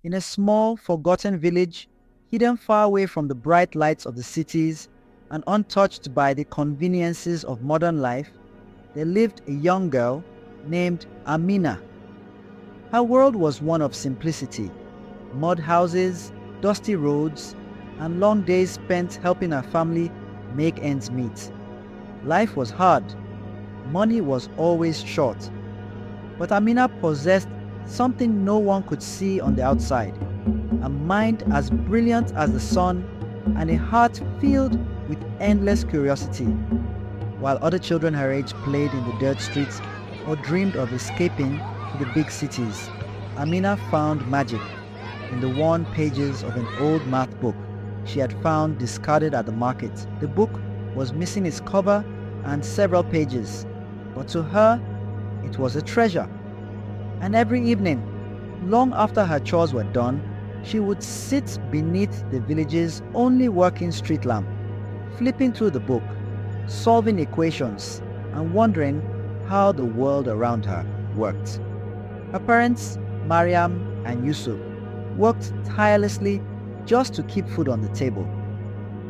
In a small, forgotten village, hidden far away from the bright lights of the cities and untouched by the conveniences of modern life, there lived a young girl named Amina. Her world was one of simplicity: mud houses, dusty roads, and long days spent helping her family make ends meet. Life was hard. Money was always short. But Amina possessed something no one could see on the outside: a mind as brilliant as the sun and a heart filled with endless curiosity. While other children her age played in the dirt streets or dreamed of escaping to the big cities, Amina found magic in the worn pages of an old math book she had found discarded at the market. The book was missing its cover and several pages, but to her, it was a treasure. And every evening, long after her chores were done, she would sit beneath the village's only working street lamp, flipping through the book, solving equations, and wondering how the world around her worked. Her parents, Mariam and Yusuf, worked tirelessly just to keep food on the table.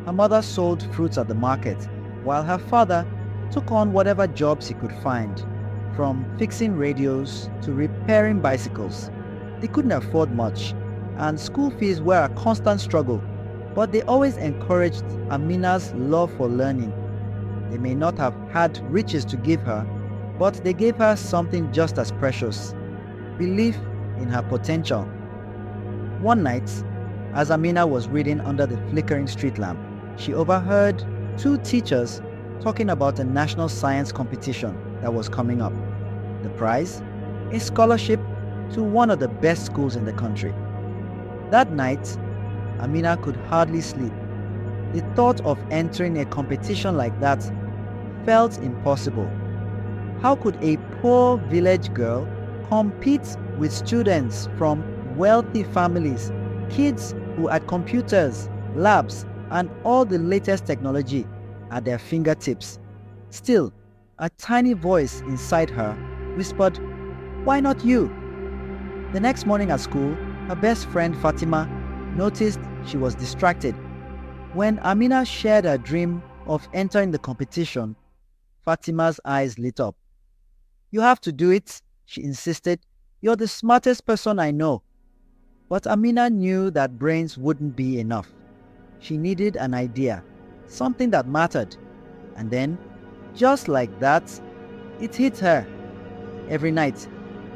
Her mother sold fruits at the market, while her father took on whatever jobs he could find, from fixing radios to repairing bicycles. They couldn't afford much, and school fees were a constant struggle, but they always encouraged Amina's love for learning. They may not have had riches to give her, but they gave her something just as precious: belief in her potential. One night, as Amina was reading under the flickering street lamp, she overheard two teachers talking about a national science competition that was coming up. The prize? A scholarship to one of the best schools in the country. That night, Amina could hardly sleep. The thought of entering a competition like that felt impossible. How could a poor village girl compete with students from wealthy families, kids who had computers, labs, and all the latest technology at their fingertips? Still, a tiny voice inside her whispered, "Why not you?" The next morning at school, her best friend Fatima noticed she was distracted. When Amina shared her dream of entering the competition, Fatima's eyes lit up. "You have to do it," she insisted. "You're the smartest person I know." But Amina knew that brains wouldn't be enough. She needed an idea, something that mattered. And then, just like that, it hit her. Every night,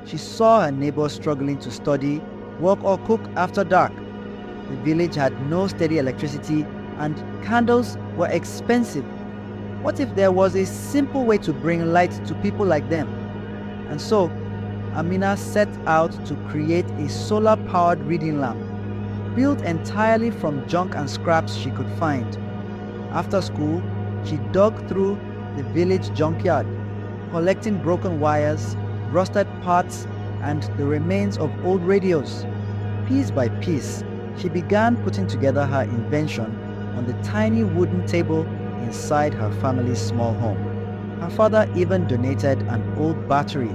she saw her neighbors struggling to study, work, or cook after dark. The village had no steady electricity and candles were expensive. What if there was a simple way to bring light to people like them? And so, Amina set out to create a solar-powered reading lamp, built entirely from junk and scraps she could find. After school, she dug through the village junkyard, collecting broken wires, rusted parts, and the remains of old radios. Piece by piece, she began putting together her invention on the tiny wooden table inside her family's small home. Her father even donated an old battery,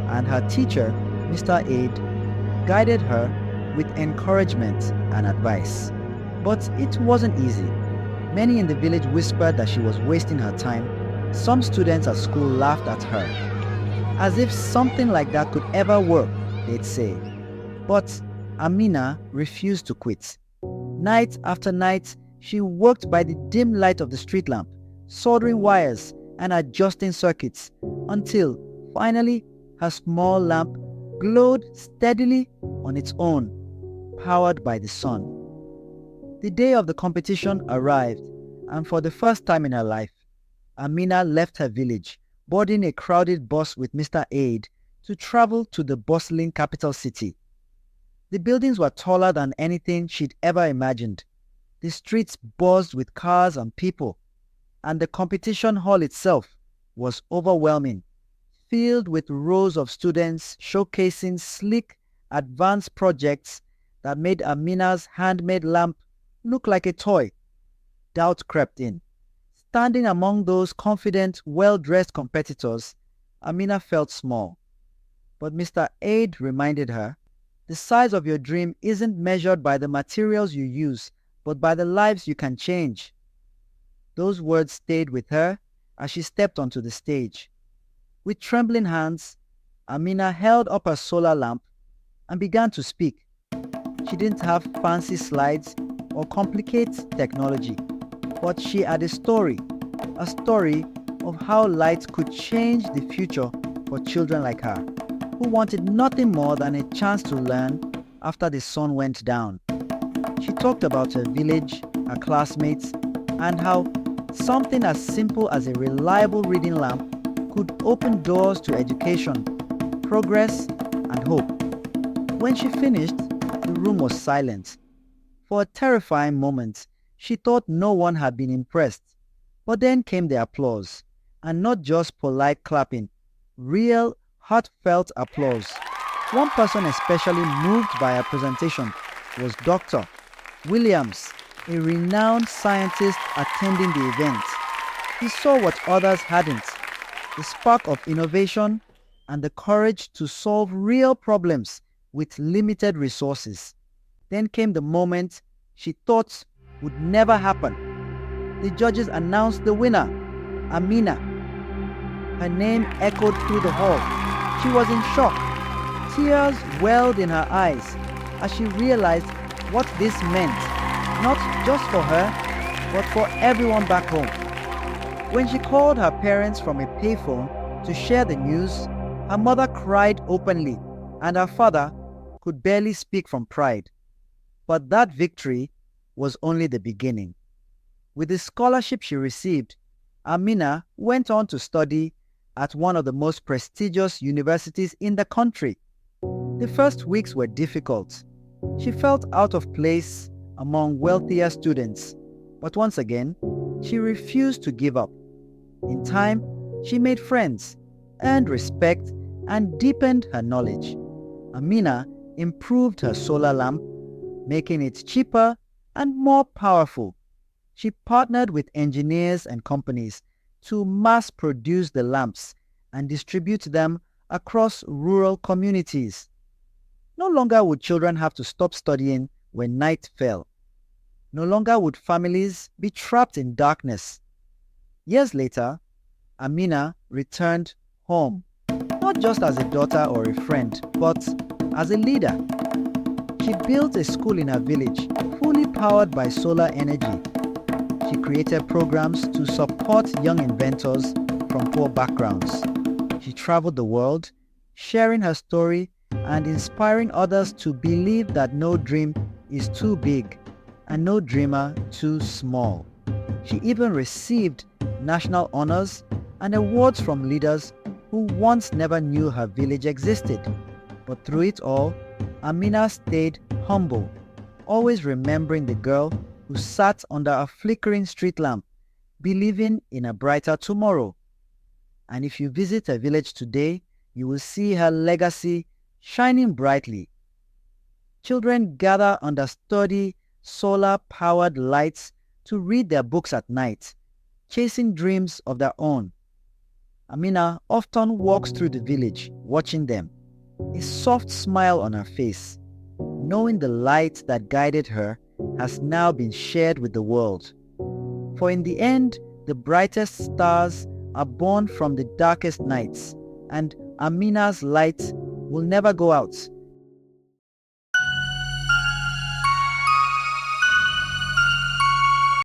and her teacher, Mr. Aid, guided her with encouragement and advice. But it wasn't easy. Many in the village whispered that she was wasting her time. Some students at school laughed at her. As if something like that could ever work, they'd say. But Amina refused to quit. Night after night, she worked by the dim light of the street lamp, soldering wires and adjusting circuits, until finally her small lamp glowed steadily on its own, powered by the sun. The day of the competition arrived, and for the first time in her life, Amina left her village, boarding a crowded bus with Mr. Aid to travel to the bustling capital city. The buildings were taller than anything she'd ever imagined. The streets buzzed with cars and people, and the competition hall itself was overwhelming, filled with rows of students showcasing sleek, advanced projects that made Amina's handmade lamp look like a toy. Doubt crept in. Standing among those confident, well-dressed competitors, Amina felt small. But Mr. Aid reminded her, The size of your dream isn't measured by the materials you use, but by the lives you can change. Those words stayed with her as she stepped onto the stage. With trembling hands, Amina held up her solar lamp and began to speak. She didn't have fancy slides or complicated technology, but she had a story of how light could change the future for children like her, who wanted nothing more than a chance to learn after the sun went down. She talked about her village, her classmates, and how something as simple as a reliable reading lamp could open doors to education, progress, and hope. When she finished, the room was silent. For a terrifying moment, she thought no one had been impressed. But then came the applause, and not just polite clapping, real, heartfelt applause. One person especially moved by her presentation was Dr. Williams, a renowned scientist attending the event. He saw what others hadn't, the spark of innovation and the courage to solve real problems with limited resources. Then came the moment she thought would never happen. The judges announced the winner, Amina. Her name echoed through the hall. She was in shock. Tears welled in her eyes as she realized what this meant, not just for her, but for everyone back home. When she called her parents from a payphone to share the news, her mother cried openly, and her father could barely speak from pride. But that victory was only the beginning. With the scholarship she received, Amina went on to study at one of the most prestigious universities in the country. The first weeks were difficult. She felt out of place among wealthier students, but once again, she refused to give up. In time, she made friends, earned respect, and deepened her knowledge. Amina improved her solar lamp, making it cheaper and more powerful. She partnered with engineers and companies to mass produce the lamps and distribute them across rural communities. No longer would children have to stop studying when night fell. No longer would families be trapped in darkness. Years later, Amina returned home, not just as a daughter or a friend, but as a leader. She built a school in her village, fully powered by solar energy. She created programs to support young inventors from poor backgrounds. She traveled the world, sharing her story and inspiring others to believe that no dream is too big and no dreamer too small. She even received national honors and awards from leaders who once never knew her village existed. But through it all, Amina stayed humble, always remembering the girl who sat under a flickering street lamp, believing in a brighter tomorrow. And if you visit her village today, you will see her legacy shining brightly. Children gather under sturdy, solar-powered lights to read their books at night, chasing dreams of their own. Amina often walks through the village, watching them, a soft smile on her face, knowing the light that guided her has now been shared with the world. For in the end, the brightest stars are born from the darkest nights, and Amina's light will never go out